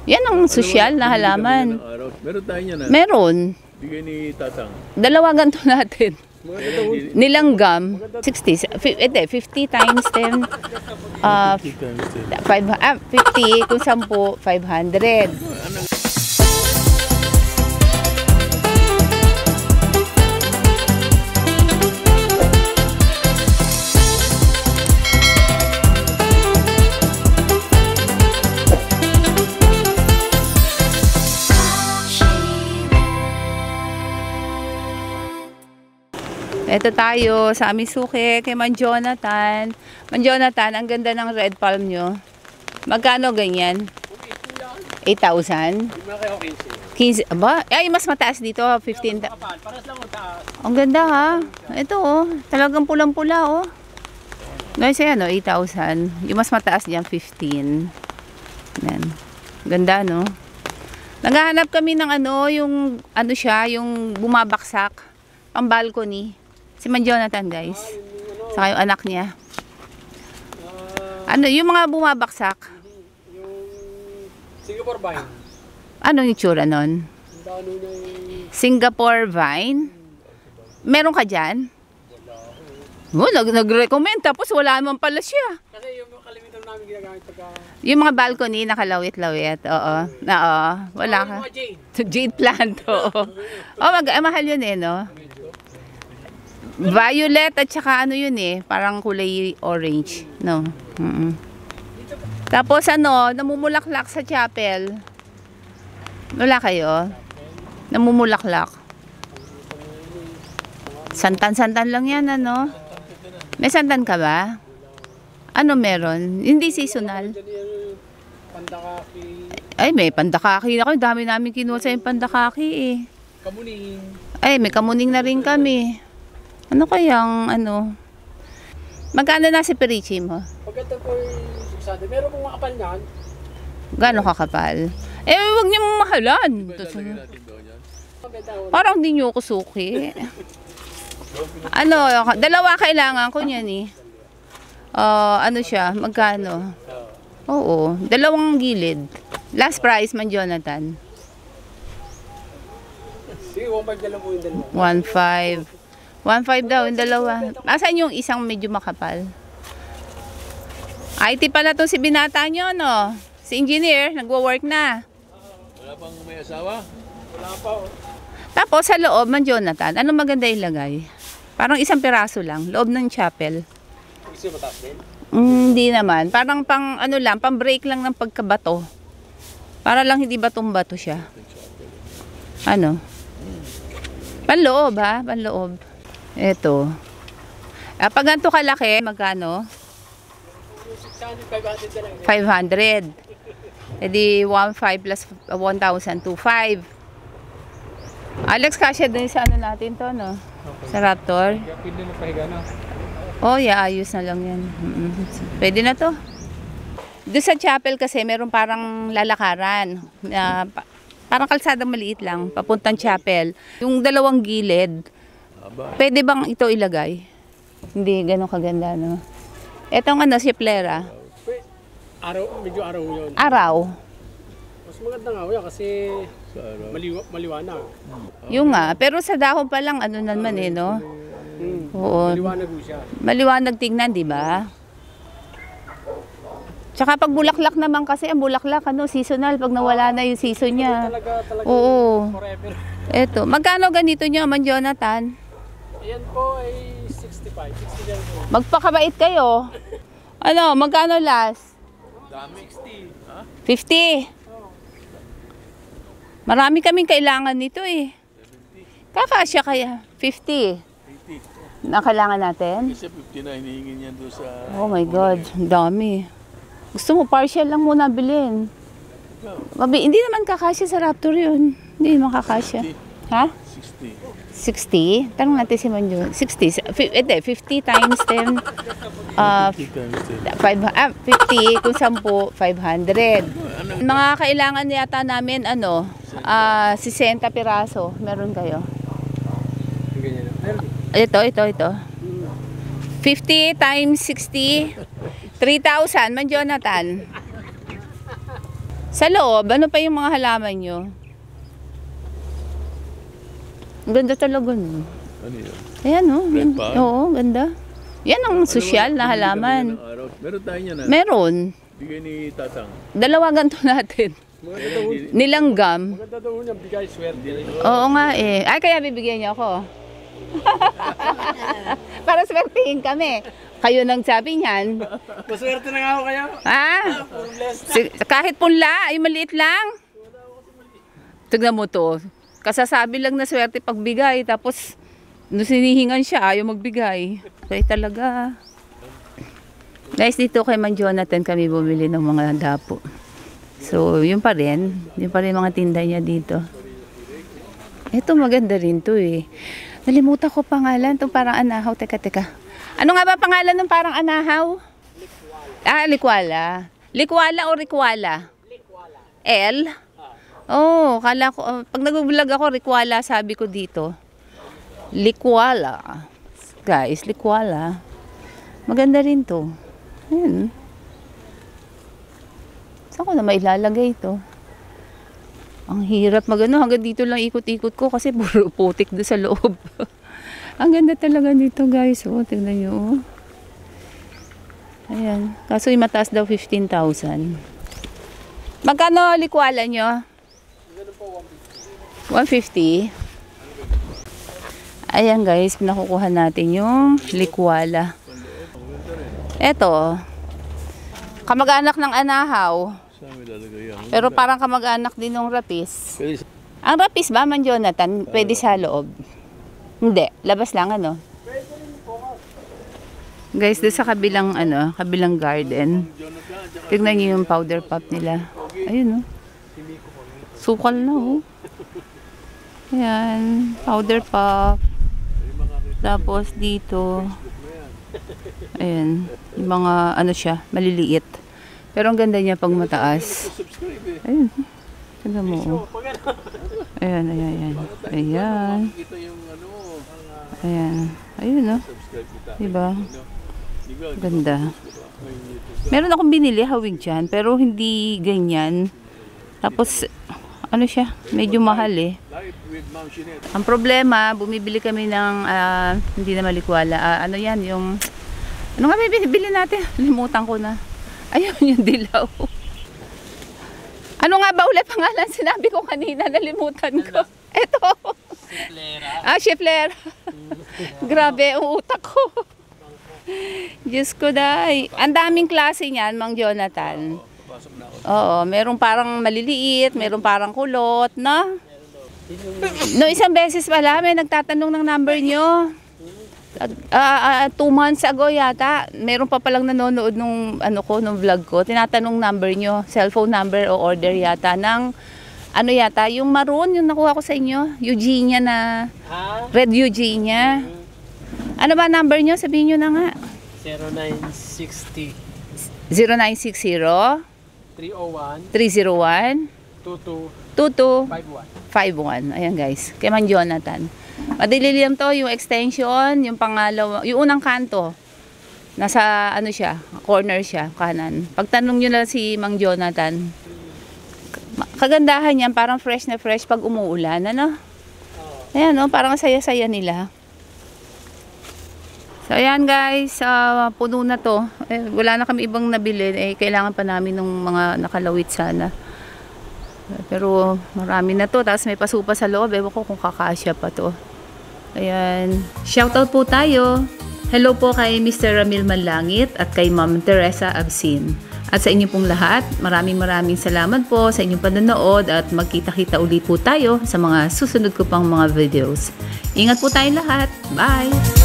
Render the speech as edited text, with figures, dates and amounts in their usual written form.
Yan ang sosyal na halaman. Meron tayo niyan na. Meron. Bigay ni Tatang. Dalawa ganito natin. Nilanggam. 60. 50 times 10. 50 kung 10, 500. Ito tayo sa aming suki kay Man Jonathan. Man Jonathan, ang ganda ng red palm nyo. Magkano ganyan? 8,000? 15. Aba? Ay, mas mataas dito. 15. Ang ganda ha. Ito oh. Talagang pulang-pula oh. Guys, ayan oh. 8,000. Yung mas mataas diyan 15. Yan. Ganda no? Naghahanap kami ng ano, yung ano siya, yung bumabaksak. Pang balcony. Si Man Jonathan guys. Saka yung anak niya. Ano, yung mga bumabaksak? Yung Singapore vine. Ano yung tsura nun? Singapore vine? Meron ka dyan? Oh, nag-recommend tapos wala naman pala siya. Kasi yung kalimitan namin ginagamit pagka... Yung mga balcony nakalawit-lawit. Oo. Oo. Wala ka. Mga jade. Jade plant. Oo. Oh, mahal yun eh, no? Violet at saka ano yun eh, parang kulay orange, no? Tapos ano, namumulaklak sa chapel. Wala kayo? Namumulaklak. Santan-santan lang yan, ano? May santan ka ba? Ano meron? Hindi seasonal. Pandakaki. Ay, may pandakaki ako. Dami namin kinuha sa yung pandakaki eh. Kamuning. Ay, may kamuning na rin kami. Ano kayang, ano? Magkano na si perichi mo? Pagkata po yung 600. Meron pong makapal niyan. Gano'ng kakapal? Eh, huwag niyo mahalan. Parang hindi niyo ako suki. Ano, dalawa kailangan ko niyan eh. Ano siya, magkano? Oo, dalawang gilid. Last price, Man Jonathan. Sige, 1.5 na lang po yung dalawa. 1.5. 1.5 daw, yung dalawa. Asan yung isang medyo makapal? IT pala to si binata nyo, no? Si engineer, nagwo-work na. Wala pang may asawa? Wala pa oh. Tapos sa loob, Man Jonathan, ano maganda ilagay? Parang isang piraso lang, loob ng chapel. Gusto mataas din? Hindi naman. Parang pang ano lang, pang break lang ng pagkabato. Para lang hindi batong-bato siya. Ano? Panloob ha, panloob. Ito. Pag ganito kalaki, magkano? 600, 500 na lang. 500. E di 1.5 plus 1,000, 2.5. Alex, kasya din sa ano natin to, no? Sa Raptor. Kaya pwede na pahiga na. Oh, yeah, ayos na lang yan. Pwede na to. Doon sa chapel kasi, meron parang lalakaran. Parang kalsadang maliit lang, papuntang chapel. Yung dalawang gilid, pwede bang ito ilagay? Hindi ganun kaganda, no? Etong ano, si Plera. Araw, medyo araw yun. Araw. Mas maganda nga yan kasi maliwanag. Yung nga, pero sa dahon pa lang, ano naman eh, no? Oo. Maliwanag mo siya. Maliwanag tingnan, di ba? Tsaka pag bulaklak naman kasi, ang bulaklak, ano, seasonal, pag nawala na yung season niya. Talaga Oo. forever. Eto, magkano ganito nyo, Man Jonathan? Ayan po ay 65. 60 lang po. Magpakabait kayo. Ano, magkano last? Dami. 60. Ha? 50. Marami kaming kailangan nito eh. Kakasya kaya? 50. 80. Nakailangan natin? Kasi 50 na hinihingi niya doon sa... Oh my God, ang dami. Gusto mo partial lang muna bilhin. Hindi naman kakasya sa Raptor yun. Hindi naman kakasya. Ha? 60. 60? Tanong natin si Manjo. 60. 50 times 10. 50 times 10. 50 kung 10, 500. Mga kailangan yata namin, ano, 60 piraso. Meron kayo? Ganyan na. Ito. 50 times 60. 3,000, Man Jonathan. Sa loob, ano pa yung mga halaman nyo? Ang ganda talaga no. Ano yun? Ayan no. Red palm? Oo, ganda. Yan ang sosyal na halaman. Meron tayo niyan na. Meron. Bigay ni Tatang. Dalawa ganito natin. Nilanggam. Maganda daw niya, bigay swerte. Oo nga eh. Ay, kaya bibigyan niyo ako. Para swertihin kami. Kayo nang sabi niyan. Maswerte na nga ako kaya. Ha? Puro bless. Kahit punla, ay maliit lang. Tignan mo to. Kasasabi lang na swerte pagbigay. Tapos, nung sinihingan siya, ayaw magbigay. Kaya talaga. Guys, dito kay Man Jonathan kami bumili ng mga dapo. So, yun pa rin. Yun pa rin mga tinda niya dito. Ito maganda rin to eh. Nalimutan ko pangalan. Itong parang anahaw. Teka. Ano nga ba pangalan ng parang anahaw? Likwala. Likwala o rikwala? Likwala. L? Oh, kala ko. Pag nag-vlog ako, rikwala sabi ko dito. Likwala. Guys, likwala. Maganda rin to. Ayan. Saan ko na mailalagay ito? Ang hirap magano. Hanggang dito lang ikot-ikot ko kasi puro putik doon sa loob. Ang ganda talaga nito guys. Oh, tingnan nyo. Oh. Ayan. Kaso yung mataas daw 15,000. Magkano likwala nyo? 150. Ayan guys. Pinakukuha natin yung likwala. Eto. Kamag-anak ng anahaw. Pero parang kamag-anak din ng rapis. Ang rapis ba, Man Jonathan, pwede sa loob? Hindi, labas lang ano. Guys, doon sa kabilang garden. Tignan niyo yung powder puff nila. Ayun oh. Sukal na oh. Ayan, powder puff. Tapos dito. Ayan, yung mga ano siya, maliliit. Pero ang ganda niya pag mataas. Ayun. Tignan mo. Oh. Ayan. Ayan. Ayan. Ayun, no? Diba? Ganda. Meron akong binili, hawig dyan, pero hindi ganyan. Tapos, ano siya? Medyo mahal eh. Ang problema, bumibili kami ng, hindi na malikwala. Ano yan, yung, ano nga may binibili natin? Limutan ko na. Ayun yung dilaw. Ano nga ba ulit pangalan? Sinabi ko kanina, nalimutan ko. Ito. Chiflera. Chiflera. Grabe, ang utak ko. Diyos ko dahi. Ang daming klase niyan, Mang Jonathan. Oo, merong parang maliliit, merong parang kulot, no? No, isang beses pala, may nagtatanong ng number nyo. 2 months ago yata, meron pa palang nanonood nung nung vlog ko. Tinatanong number nyo, cellphone number o order yata ng yung maroon yung nakuha ko sa inyo, Eugenia na red Eugenia. Ano ba number nyo? Sabihin nyo na nga. 0960 0960 301 2251. Ayan guys, kay Man Jonathan. Madali lang to, yung extension, yung pangalawa, yung unang kanto. Nasa siya, corner siya, kanan. Pagtanong nyo lang si Mang Jonathan. Kagandahan yan, parang fresh na fresh pag umuulan, ano? Ayan, no? Parang saya-saya nila. So, ayan guys, puno na to. Wala na kami ibang nabili. Kailangan pa namin ng mga nakalawit sana. Pero marami na to. Tapos may pasupa sa loob. Ewan ko kung kakasya pa to. Ayan. Shoutout po tayo. Hello po kay Mr. Ramil Manlangit at kay Ma'am Teresa Absin. At sa inyo pong lahat, maraming salamat po sa inyong panonood at magkita-kita ulit po tayo sa mga susunod ko pang mga videos. Ingat po tayong lahat. Bye!